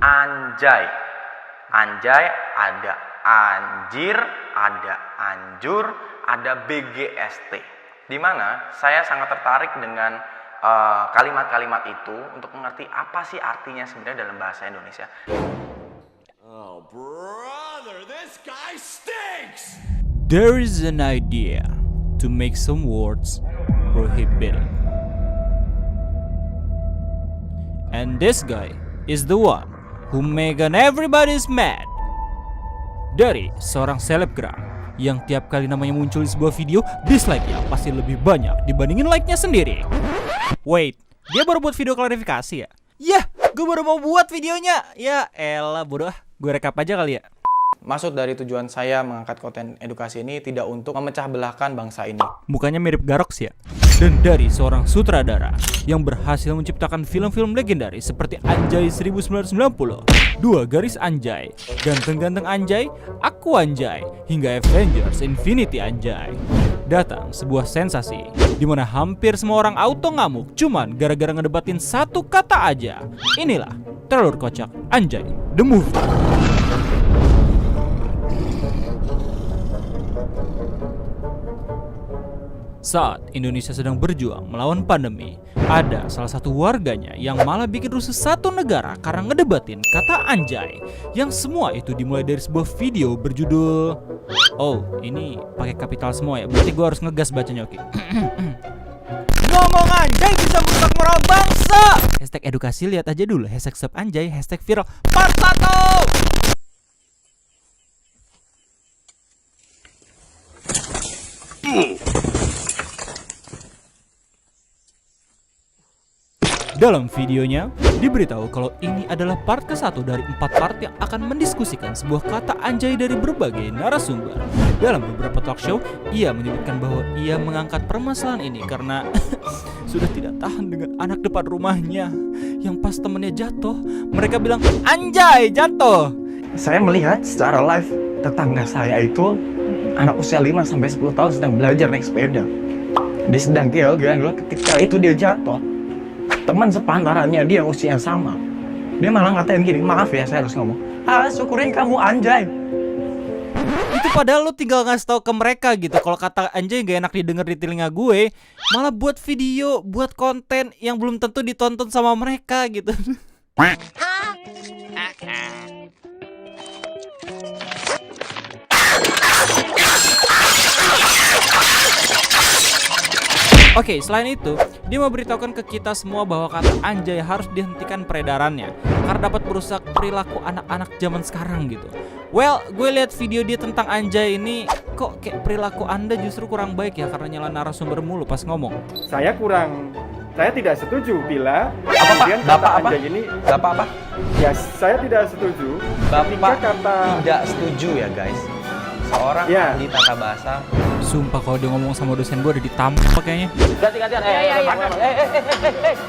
Anjay. Anjay ada anjir, ada anjur, ada BGST. Dimana saya sangat tertarik dengan kalimat-kalimat itu untuk mengerti apa sih artinya sebenarnya dalam bahasa Indonesia. Oh, brother, this guy stinks! There is an idea to make some words prohibited. And this guy is the one who make everybody's mad. Dari seorang selebgram yang tiap kali namanya muncul di sebuah video, dislike-nya pasti lebih banyak dibandingin like-nya sendiri. Wait, dia baru buat video klarifikasi ya? Yah, gue baru mau buat videonya. Ya elah bodoh, gue rekap aja kali ya. Maksud dari tujuan saya mengangkat konten edukasi ini tidak untuk memecah belahkan bangsa ini. Mukanya mirip Garox ya. Dan dari seorang sutradara yang berhasil menciptakan film-film legendaris seperti Anjay 1990, Dua Garis Anjay, Ganteng-Ganteng Anjay, Aku Anjay, hingga Avengers Infinity Anjay. Datang sebuah sensasi di mana hampir semua orang auto ngamuk cuman gara-gara ngedebatin satu kata aja. Inilah Telur Kocak Anjay The Movie. Saat Indonesia sedang berjuang melawan pandemi, ada salah satu warganya yang malah bikin rusuh satu negara karena ngedebatin kata anjay. Yang semua itu dimulai dari sebuah video berjudul, oh ini pakai kapital semua ya, berarti gue harus ngegas bacanya, oke. Ngomong anjay bisa merusak moral bangsa. Hashtag edukasi lihat aja dulu, hashtag stop anjay, hashtag viral part 1. Dalam videonya, diberitahu kalau ini adalah part ke-1 dari 4 part yang akan mendiskusikan sebuah kata anjay dari berbagai narasumber. Dalam beberapa talk show, ia menyebutkan bahwa ia mengangkat permasalahan ini karena sudah tidak tahan dengan anak depan rumahnya yang pas temennya jatuh, mereka bilang, anjay jatuh. Saya melihat secara live tetangga saya itu anak usia 5-10 tahun sedang belajar naik sepeda. Dia sedang gila ketika itu dia jatuh. Teman sepantarannya dia usia yang sama, dia malah ngatain gini, maaf ya saya harus ngomong, syukurin kamu anjay. Itu padahal lu tinggal ngasih tahu ke mereka gitu kalau kata anjay gak enak didengar di telinga gue, malah buat video, buat konten yang belum tentu ditonton sama mereka gitu. Oke, selain itu, dia mau beritahukan ke kita semua bahwa kata anjay harus dihentikan peredarannya karena dapat merusak perilaku anak-anak zaman sekarang gitu. Well, gue lihat video dia tentang anjay ini, kok kayak perilaku Anda justru kurang baik ya karena nyala narasumber mulu pas ngomong. Saya tidak setuju bila kemudian kata anjay ini. Bapak apa? Ya, saya tidak setuju. Bapak kata tidak setuju ya guys. Seorang ahli tata bahasa. Sumpah kalau dia ngomong sama dosen gue udah ditampar kayaknya. Ganti-gantian.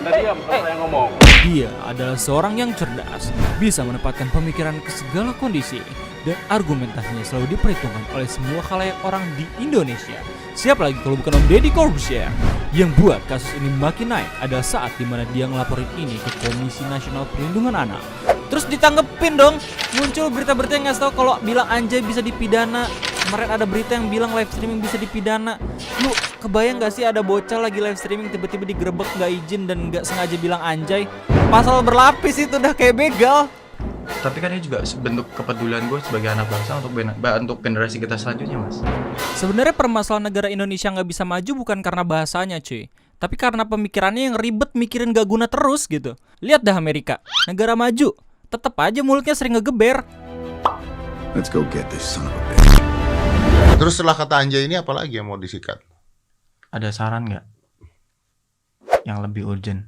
Anda diam, saya ngomong. Dia adalah seorang yang cerdas, bisa menempatkan pemikiran ke segala kondisi, dan argumentasinya selalu diperhitungkan oleh semua khalayak orang di Indonesia. Siapa lagi kalau bukan Om Deddy Corbuzier. Yang buat kasus ini makin naik adalah saat dimana dia ngelaporin ini ke Komisi Nasional Perlindungan Anak. Terus ditanggepin dong, muncul berita-berita yang ngasih tau kalau bilang anjay bisa dipidana. Kemarin ada berita yang bilang live streaming bisa dipidana. Lu kebayang gak sih ada bocah lagi live streaming tiba-tiba digerebek gak izin dan gak sengaja bilang anjay? Pasal berlapis itu udah kayak begal. Tapi kan ini juga bentuk kepedulian gue sebagai anak bangsa untuk generasi kita selanjutnya, Mas. Sebenarnya permasalahan negara Indonesia nggak bisa maju bukan karena bahasanya, cuy, tapi karena pemikirannya yang ribet, mikirin gak guna terus gitu. Lihat dah Amerika, negara maju, tetep aja mulutnya sering ngegeber. Let's go get this son of a bitch. Terus setelah kata anjay ini apa lagi yang mau disikat? Ada saran nggak yang lebih urgent?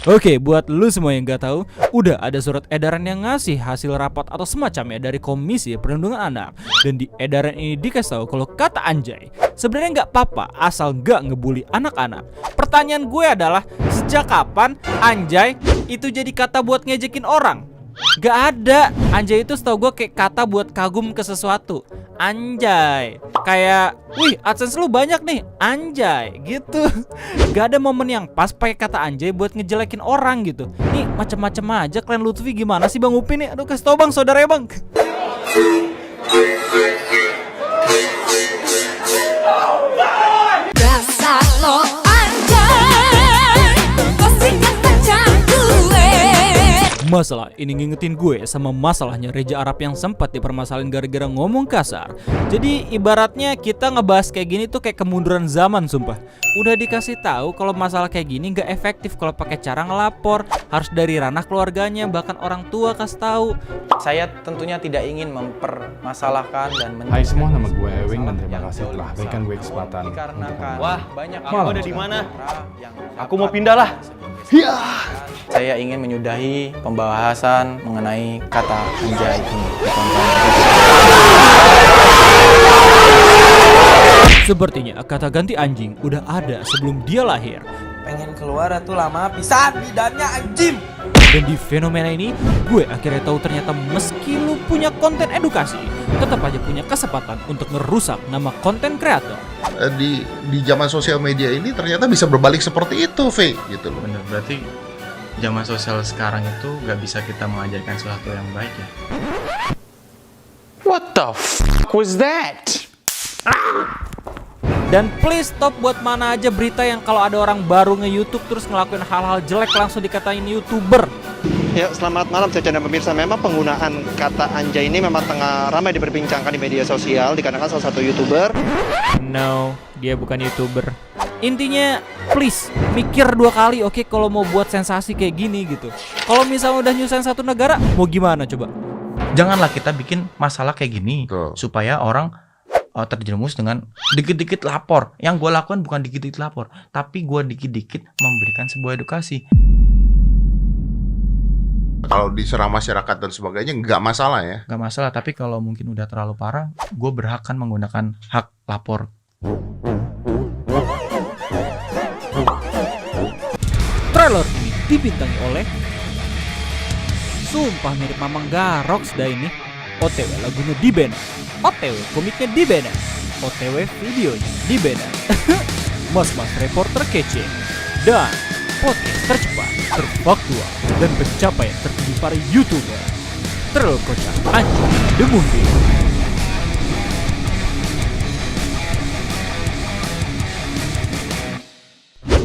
Oke, buat lu semua yang gak tahu, udah ada surat edaran yang ngasih hasil rapat atau semacamnya dari Komisi Perlindungan Anak. Dan di edaran ini dikasih tahu kalau kata anjay sebenarnya nggak apa-apa asal nggak ngebully anak-anak. Pertanyaan gue adalah, sejak kapan anjay itu jadi kata buat ngejekin orang? Gak ada. Anjay itu setahu gue kayak kata buat kagum ke sesuatu. Anjay. Kayak, wih AdSense lu banyak nih. Anjay gitu. Gak ada momen yang pas pakai kata anjay buat ngejelekin orang gitu. Nih macem-macem aja kalian Lutfi, gimana sih Bang Upin nih? Aduh kasih tau bang, saudara ya bang. Rasa lo anjay, posisinya pacar gue. Masalah ini ngingetin gue sama masalahnya Reza Arab yang sempat dipermasalahin gara-gara ngomong kasar. Jadi ibaratnya kita ngebahas kayak gini tuh kayak kemunduran zaman sumpah. Udah dikasih tahu kalau masalah kayak gini nggak efektif kalau pakai cara ngelapor, harus dari ranah keluarganya, bahkan orang tua kasih tahu. Saya tentunya tidak ingin mempermasalahkan dan Hai semua, nama gue Ewing dan terima kasih telah berikan gue kesempatan untuk dikarenakan Wah, banyak malam ada di mana? yang Aku mau pindah lah. Saya ingin menyudahi pembahasan mengenai kata anjay ini di konten. Sepertinya kata ganti anjing udah ada sebelum dia lahir. Pengen keluar tuh lama pisan bidannya anjing. Dan di fenomena ini, gue akhirnya tahu ternyata meski lu punya konten edukasi, tetap aja punya kesempatan untuk ngerusak nama konten kreator. Di zaman sosial media ini ternyata bisa berbalik seperti itu, V, gitu loh. Bener, berarti zaman sosial sekarang itu gak bisa kita mengajarkan sesuatu yang baik ya. What the fuck was that? Dan please stop buat mana aja berita yang kalau ada orang baru nge-YouTube terus ngelakuin hal-hal jelek langsung dikatain YouTuber. Ya, selamat malam Caca dan pemirsa. Memang penggunaan kata anjay ini memang tengah ramai diperbincangkan di media sosial dikarenakan salah satu YouTuber. No, dia bukan YouTuber. Intinya, please mikir 2 kali oke kalau mau buat sensasi kayak gini gitu. Kalau misalnya udah nyusahin satu negara, mau gimana coba? Janganlah kita bikin masalah kayak gini Betul. supaya orang terjerumus dengan dikit-dikit lapor. Yang gue lakukan bukan dikit-dikit lapor, tapi gue dikit-dikit memberikan sebuah edukasi. Kalau diserang masyarakat dan sebagainya nggak masalah ya. Gak masalah, tapi kalau mungkin udah terlalu parah, gue berhak kan menggunakan hak lapor. Trailer ini dibintangi oleh, sumpah mirip Mamang Garox dah ini. OTW lagunya di ban, OTW komiknya di ban, OTW videonya di ban. Mas-mas reporter kece dan podcast tercepat, terfaktual dan pencapaian tertinggi para YouTuber. Trailer kocak anjing The Movie.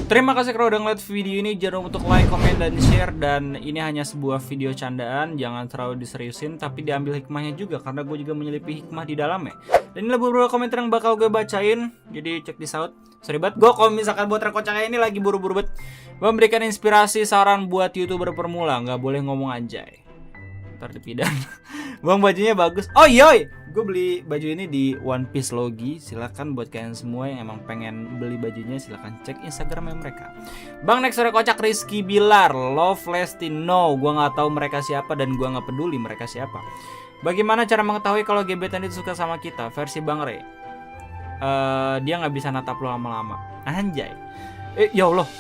Terima kasih kalau udah ngeliat video ini. Jangan lupa untuk like, komen, dan share. Dan ini hanya sebuah video candaan, jangan terlalu diseriusin, tapi diambil hikmahnya juga, karena gue juga menyelipi hikmah di dalamnya. Dan inilah beberapa komentar yang bakal gue bacain, jadi check this out. Sorry banget, gue kalau misalkan buat rekocaknya ini lagi buru-buru banget. Memberikan inspirasi saran buat YouTuber pemula, nggak boleh ngomong anjay, ntar dipidana. Bang, bajunya bagus. Oh yoi, gue beli baju ini di One Piece Logi. Silakan buat kalian semua yang emang pengen beli bajunya, silakan cek Instagramnya mereka. Bang, next sore kocak Rizky Bilar, Love Lestino. Gue nggak tahu mereka siapa dan gue nggak peduli mereka siapa. Bagaimana cara mengetahui kalau gebetan itu suka sama kita? Versi Bang Ray. Dia nggak bisa natap lo lama-lama. Anjay. Ya Allah.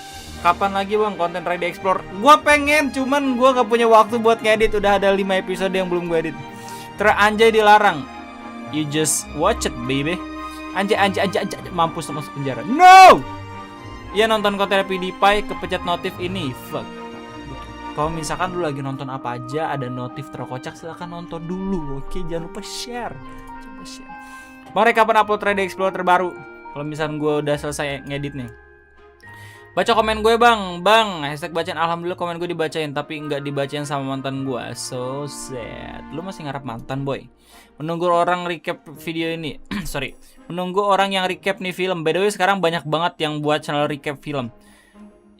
Kapan lagi bang konten Ready Explore? Gue pengen, cuman gue gak punya waktu buat ngedit. Udah ada 5 episode yang belum gue edit. Anjay dilarang. You just watch it baby. Anjay, mampus masuk penjara. No! Ya nonton konten PewDiePie, kepencet notif ini. Fuck. Kalau misalkan lu lagi nonton apa aja, ada notif terkocak, silahkan nonton dulu. Oke, jangan lupa share. Coba share. Bang, kapan upload Ready Explore terbaru? Kalau misalkan gue udah selesai ngedit nih. Baca komen gue bang, hashtag bacaan. Alhamdulillah komen gue dibacain, tapi nggak dibacain sama mantan gue. So sad. Lu masih ngarep mantan boy? Menunggu orang recap video ini. Sorry, menunggu orang yang recap nih film. By the way sekarang banyak banget yang buat channel recap film.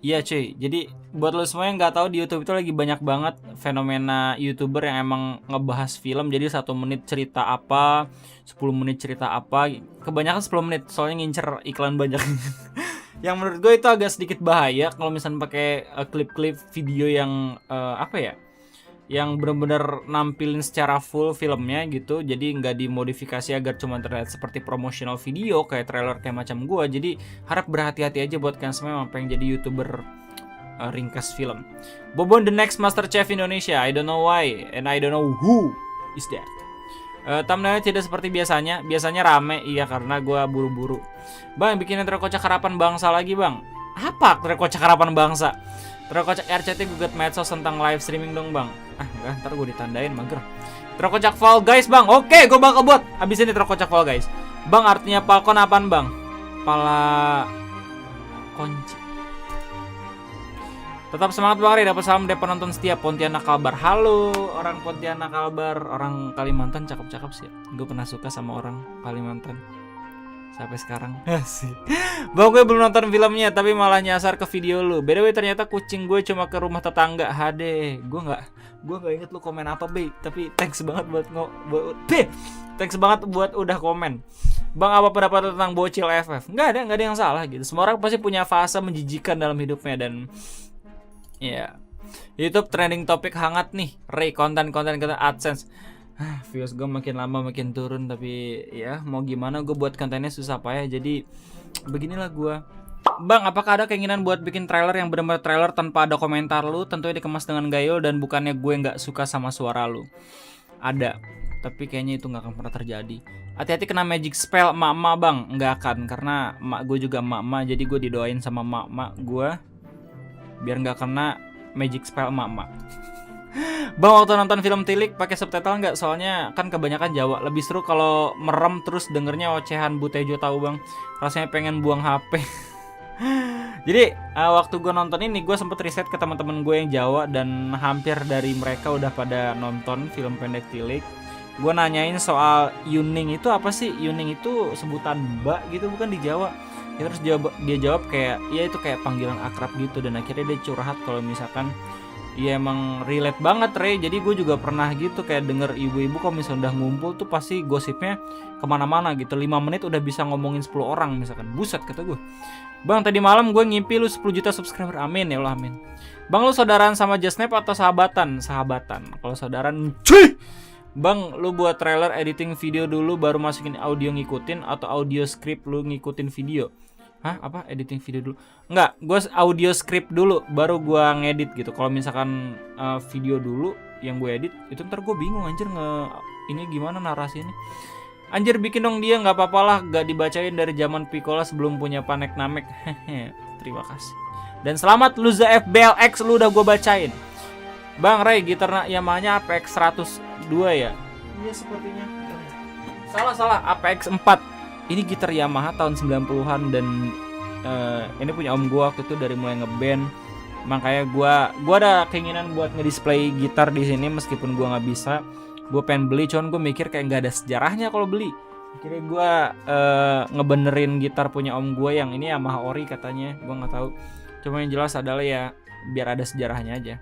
Iya cuy, jadi buat lo semua yang nggak tahu, di YouTube itu lagi banyak banget fenomena YouTuber yang emang ngebahas film. Jadi 1 menit cerita apa, 10 menit cerita apa. Kebanyakan 10 menit, soalnya ngincer iklan banyak. Yang menurut gue itu agak sedikit bahaya kalau misalnya pakai klip-klip video yang yang benar-benar nampilin secara full filmnya gitu. Jadi nggak dimodifikasi agar cuma terlihat seperti promotional video kayak trailer kayak macam gue. Jadi harap berhati-hati aja buat kalian semua yang pengen jadi YouTuber ringkas film. Bobon the next Master Chef Indonesia. I don't know why and I don't know who is that. Thumbnailnya tidak seperti biasanya. Biasanya rame, iya karena gue buru-buru. Bang, bikin intro kocak harapan bangsa lagi bang. Apa intro kocak harapan bangsa? Intro kocak RCT gugat medsos tentang live streaming dong bang. Enggak, ntar gue ditandain mager. Intro kocak Fall Guys bang. Oke, gue bakal buat. Abis ini intro kocak Fall Guys. Bang, artinya Falcon apaan bang? Pala kunci. Tetap semangat Bang Ri, dapat salam dari penonton setiap Pontianak Kalbar. Halo orang Pontianak Kalbar, orang Kalimantan cakep-cakep sih. Gue pernah suka sama orang Kalimantan sampai sekarang. Sih. Bang, gue belum nonton filmnya tapi malah nyasar ke video lu. By the way ternyata kucing gue cuma ke rumah tetangga. HD. Gue nggak inget lu komen apa, Be. Tapi thanks banget thanks banget buat udah komen. Bang, apa pendapat tentang bocil FF? Nggak ada yang salah gitu. Semua orang pasti punya fase menjijikan dalam hidupnya dan ya, YouTube trending topik hangat nih, Ray konten AdSense. Views gue makin lama makin turun, tapi ya mau gimana, gue buat kontennya susah payah. Jadi beginilah gue. Bang, apakah ada keinginan buat bikin trailer yang benar-benar trailer tanpa ada komentar lu, tentunya dikemas dengan gayul dan bukannya gue nggak suka sama suara lu? Ada, tapi kayaknya itu nggak akan pernah terjadi. Hati-hati kena magic spell emak-emak bang. Nggak akan, karena emak gue juga emak-emak, jadi gue didoain sama emak-emak gue biar nggak kena magic spell emak-emak. Bang, waktu nonton film Tilik pakai subtitle nggak? Soalnya kan kebanyakan Jawa. Lebih seru kalau merem terus dengernya ocehan Bu Tejo, tahu bang. Rasanya pengen buang HP. Jadi waktu gue nonton ini gue sempet riset ke teman-teman gue yang Jawa dan hampir dari mereka udah pada nonton film pendek Tilik. Gue nanyain soal yuning itu apa sih? Yuning itu sebutan mbak gitu bukan di Jawa? Ya, terus dia jawab kayak ya itu kayak panggilan akrab gitu, dan akhirnya dia curhat kalau misalkan ya emang relate banget Rey. Jadi gue juga pernah gitu kayak denger ibu-ibu kalau misalnya udah ngumpul tuh pasti gosipnya kemana-mana gitu. 5 menit udah bisa ngomongin 10 orang misalkan. Buset kata gue. Bang, tadi malam gue ngimpi lu 10 juta subscriber. Amin ya Allah, amin. Bang, lu saudaraan sama Justnap atau sahabatan? Sahabatan. Kalau saudaraan cuy. Bang, lu buat trailer editing video dulu baru masukin audio ngikutin, atau audio script lu ngikutin video? Hah? Apa? Editing video dulu? Enggak, gue audio script dulu baru gue ngedit gitu. Kalau misalkan video dulu yang gue edit, itu ntar gue bingung anjir ini gimana narasi ini. Anjir bikin dong dia, nggak apa-apa lah, gak dibacain dari zaman Pikola sebelum punya Panek Namek. Terima kasih. Dan selamat Luza FBLX, lu udah gue bacain. Bang Ray, gitar Yamaha APX 102 ya? Iya sepertinya. Salah, APX 4. Ini gitar Yamaha tahun 90-an dan ini punya om gue waktu itu dari mulai ngeband. Makanya gue ada keinginan buat ngedisplay gitar di sini meskipun gue nggak bisa. Gue pengen beli, cuman gue mikir kayak nggak ada sejarahnya kalau beli. Akhirnya gue ngebenerin gitar punya om gue yang ini Yamaha Ori katanya. Gue nggak tahu. Cuma yang jelas adalah ya biar ada sejarahnya aja.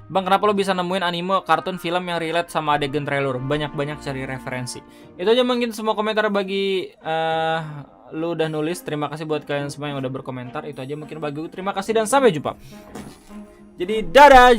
Bang, kenapa lo bisa nemuin anime, kartun, film yang relate sama adegan trailer? Banyak-banyak cari referensi. Itu aja mungkin semua komentar bagi lo udah nulis. Terima kasih buat kalian semua yang udah berkomentar. Itu aja mungkin bagi gue. Terima kasih dan sampai jumpa. Jadi dadah.